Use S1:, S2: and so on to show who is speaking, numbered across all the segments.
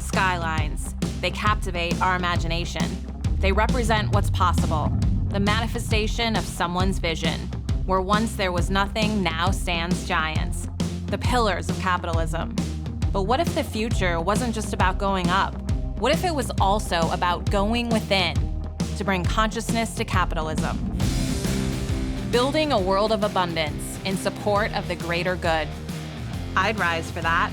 S1: skylines. They captivate our imagination. They represent what's possible, the manifestation of someone's vision. Where once there was nothing, now stands giants. The pillars of capitalism. But what if the future wasn't just about going up? What if it was also about going within to bring consciousness to capitalism? Building a world of abundance in support of the greater good. I'd rise for that.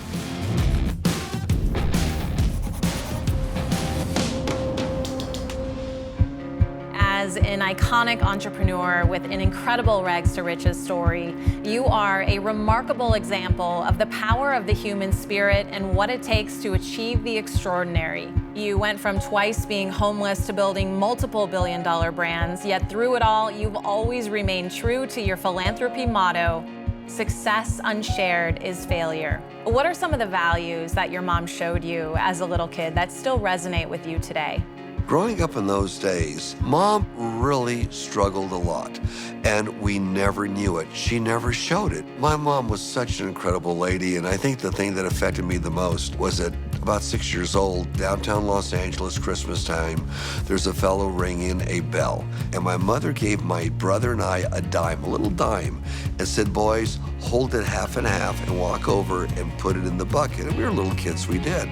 S1: As an iconic entrepreneur with an incredible rags to riches story, you are a remarkable example of the power of the human spirit and what it takes to achieve the extraordinary. You went from twice being homeless to building multiple billion-dollar brands, yet through it all, you've always remained true to your philanthropy motto, success unshared is failure. What are some of the values that your mom showed you as a little kid that still resonate with you today?
S2: Growing up in those days, Mom really struggled a lot, and we never knew it. She never showed it. My mom was such an incredible lady, and I think the thing that affected me the most was at about 6 years old, downtown Los Angeles, Christmas time, there's a fellow ringing a bell, and my mother gave my brother and I a dime, a little dime, and said, boys, hold it half and half and walk over and put it in the bucket. And we were little kids, we did.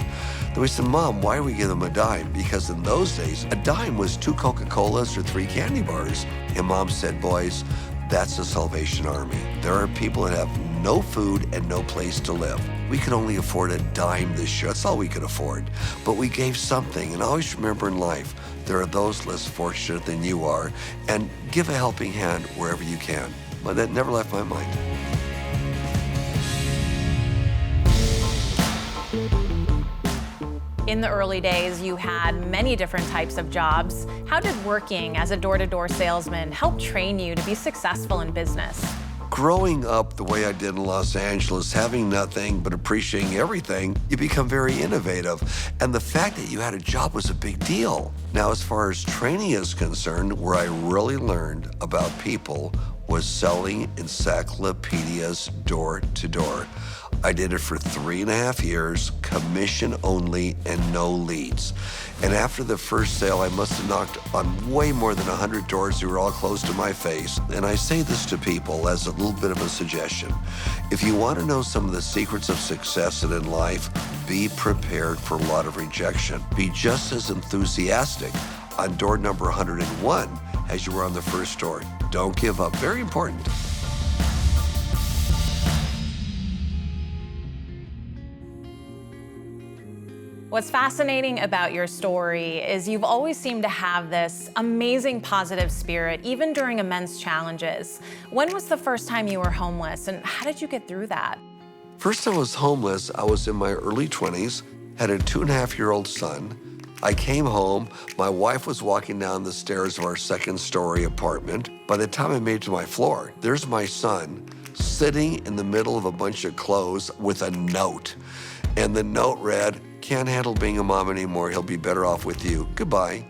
S2: Then we said, Mom, why do we give them a dime? Because in those days, a dime was 2 Coca-Colas or 3 candy bars. And Mom said, boys, that's the Salvation Army. There are people that have no food and no place to live. We could only afford a dime this year. That's all we could afford. But we gave something. And always remember in life, there are those less fortunate than you are. And give a helping hand wherever you can. But that never left my mind.
S1: In the early days, you had many different types of jobs. How did working as a door-to-door salesman help train you to be successful in business?
S2: Growing up the way I did in Los Angeles, having nothing but appreciating everything, you become very innovative. And the fact that you had a job was a big deal. Now, as far as training is concerned, where I really learned about people was selling encyclopedias door to door. I did it for 3.5 years, commission only and no leads. And after the first sale, I must have knocked on way more than 100 doors. They were all closed to my face. And I say this to people as a little bit of a suggestion. If you want to know some of the secrets of success and in life, be prepared for a lot of rejection. Be just as enthusiastic on door number 101 as you were on the first door. Don't give up. Very important.
S1: What's fascinating about your story is you've always seemed to have this amazing positive spirit, even during immense challenges. When was the first time you were homeless, and how did you get through that?
S2: First I was homeless, I was in my early 20s, had a 2.5-year-old son. I came home, my wife was walking down the stairs of our 2nd-story apartment. By the time I made it to my floor, there's my son sitting in the middle of a bunch of clothes with a note. And the note read, "Can't handle being a mom anymore, he'll be better off with you. Goodbye."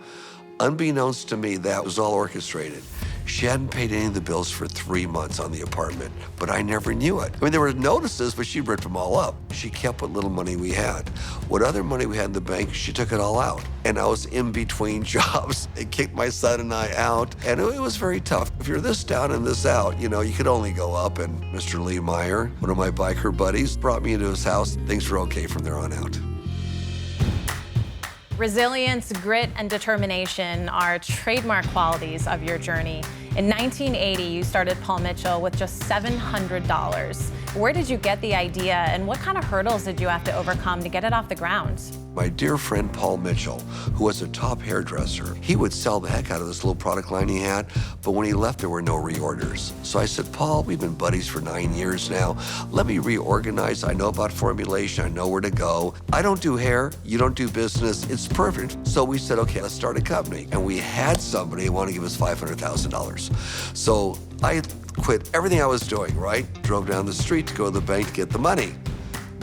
S2: Unbeknownst to me, that was all orchestrated. She hadn't paid any of the bills for 3 months on the apartment, but I never knew it. I mean, there were notices, but she ripped them all up. She kept what little money we had. What other money we had in the bank, she took it all out. And I was in between jobs. It kicked my son and I out, and it was very tough. If you're this down and this out, you know, you could only go up. And Mr. Lee Meyer, one of my biker buddies, brought me into his house. Things were okay from there on out.
S1: Resilience, grit, and determination are trademark qualities of your journey. In 1980, you started Paul Mitchell with just $700. Where did you get the idea, and what kind of hurdles did you have to overcome to get it off the ground?
S2: My dear friend Paul Mitchell, who was a top hairdresser, he would sell the heck out of this little product line he had, but when he left, there were no reorders. So I said, Paul, we've been buddies for 9 years now. Let me reorganize. I know about formulation. I know where to go. I don't do hair. You don't do business. It's perfect. So we said, okay, let's start a company. And we had somebody who wanted to give us $500,000. So I quit everything I was doing, right? Drove down the street to go to the bank to get the money.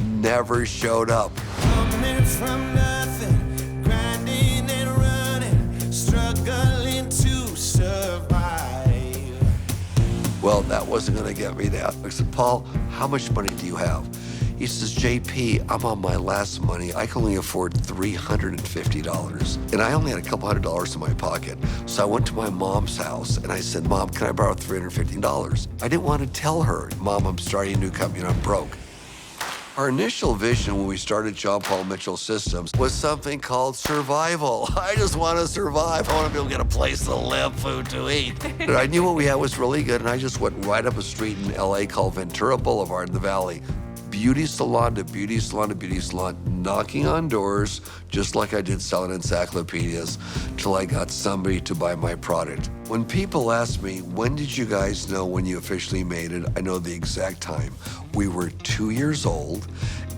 S2: Never showed up.
S3: Coming from nothing, grinding and running, struggling to survive.
S2: Well, that wasn't gonna get me that. I said, Paul, how much money do you have? He says, JP, I'm on my last money. I can only afford $350. And I only had a couple $100 in my pocket. So I went to my mom's house and I said, Mom, can I borrow $350? I didn't want to tell her, Mom, I'm starting a new company and I'm broke. Our initial vision when we started John Paul Mitchell Systems was something called survival. I just want to survive. I want to be able to get a place to live, food to eat. And I knew what we had was really good, and I just went right up a street in LA called Ventura Boulevard in the Valley. Beauty salon to beauty salon to beauty salon, knocking on doors, just like I did selling encyclopedias, till I got somebody to buy my product. When people ask me, when did you guys know when you officially made it? I know the exact time. We were 2 years old,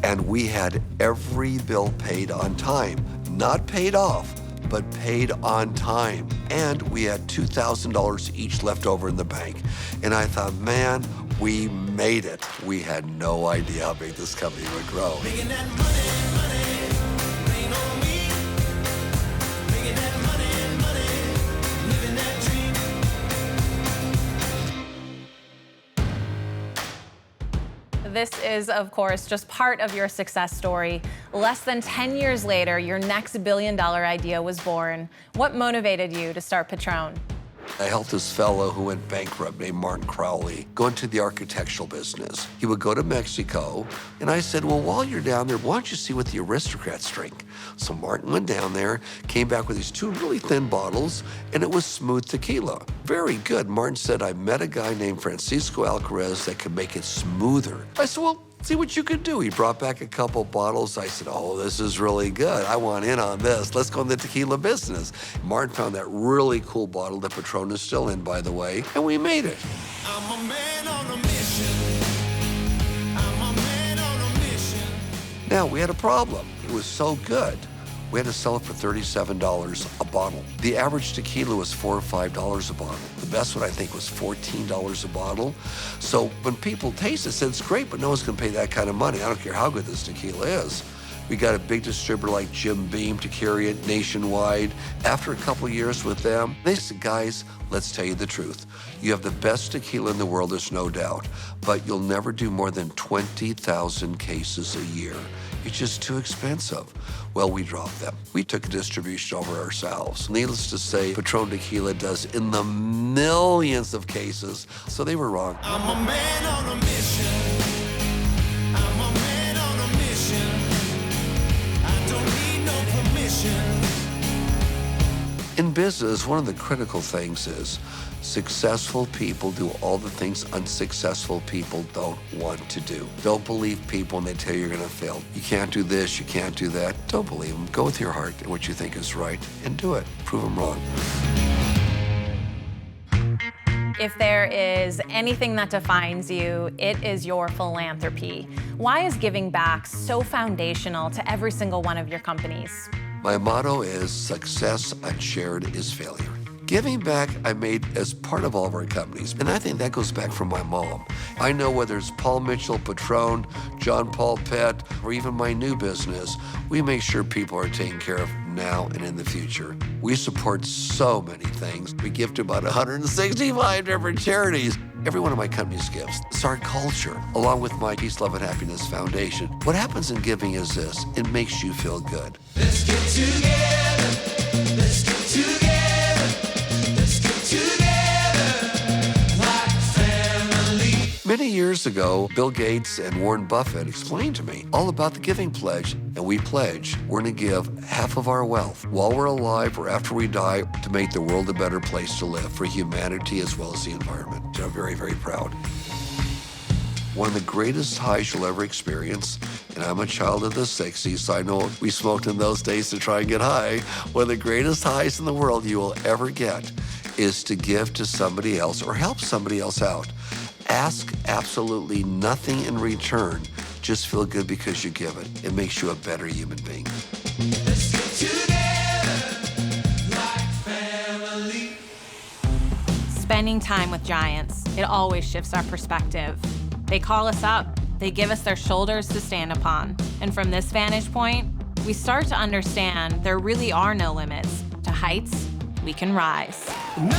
S2: and we had every bill paid on time. Not paid off, but paid on time. And we had $2,000 each left over in the bank. And I thought, man, we made it. We had no idea how big this company would grow.
S3: Making that money, rain on me. Making that money, living that dream.
S1: This is, of course, just part of your success story. Less than 10 years later, your next billion-dollar idea was born. What motivated you to start Patrón?
S2: I helped this fellow who went bankrupt named Martin Crowley go into the architectural business. He would go to Mexico, and I said, well, while you're down there, why don't you see what the aristocrats drink? So Martin went down there, came back with these 2 really thin bottles, and it was smooth tequila. Very good. Martin said, I met a guy named Francisco Alcaraz that could make it smoother. I said, well, see what you could do. He brought back a couple bottles. I said, oh, this is really good. I want in on this. Let's go in the tequila business. Martin found that really cool bottle that Patrón is still in, by the way, and we made it.
S3: I'm a man on a mission. I'm a man on a mission.
S2: Now, we had a problem. It was so good, we had to sell it for $37 a bottle. The average tequila was $4 or $5 a bottle. The best one, I think, was $14 a bottle. So when people taste it, said it's great, but no one's gonna pay that kind of money. I don't care how good this tequila is. We got a big distributor like Jim Beam to carry it nationwide. After a couple years with them, they said, guys, let's tell you the truth. You have the best tequila in the world, there's no doubt, but you'll never do more than 20,000 cases a year. It's just too expensive. Well, we dropped them. We took a distribution over ourselves. Needless to say, Patrón Tequila does in the millions of cases, so they were wrong.
S3: I'm a man on a mission. I'm a man on a mission. I don't need no permission.
S2: In business, one of the critical things is successful people do all the things unsuccessful people don't want to do. Don't believe people when they tell you you're gonna fail. You can't do this, you can't do that. Don't believe them. Go with your heart and what you think is right and do it. Prove them wrong.
S1: If there is anything that defines you, it is your philanthropy. Why is giving back so foundational to every single one of your companies?
S2: My motto is success unshared is failure. Giving back I made as part of all of our companies, and I think that goes back from my mom. I know whether it's Paul Mitchell, Patrón, John Paul Pet, or even my new business, we make sure people are taken care of now and in the future. We support so many things. We give to about 165 different charities. Every one of my companies gives. It's our culture, along with my Peace, Love, and Happiness Foundation. What happens in giving is this: it makes you feel good.
S3: Let's get together. Let's get together. Let's get together like family.
S2: Many years ago, Bill Gates and Warren Buffett explained to me all about the Giving Pledge, and we pledge we're going to give half of our wealth while we're alive or after we die to make the world a better place to live for humanity as well as the environment. So I'm very, very proud. One of the greatest highs you'll ever experience, and I'm a child of the 60s, so I know we smoked in those days to try and get high. One of the greatest highs in the world you will ever get is to give to somebody else or help somebody else out. Ask absolutely nothing in return. Just feel good because you give it. It makes you a better human being.
S3: Let's get together like family.
S1: Spending time with giants, it always shifts our perspective. They call us up, they give us their shoulders to stand upon. And from this vantage point, we start to understand there really are no limits to heights we can rise.
S3: No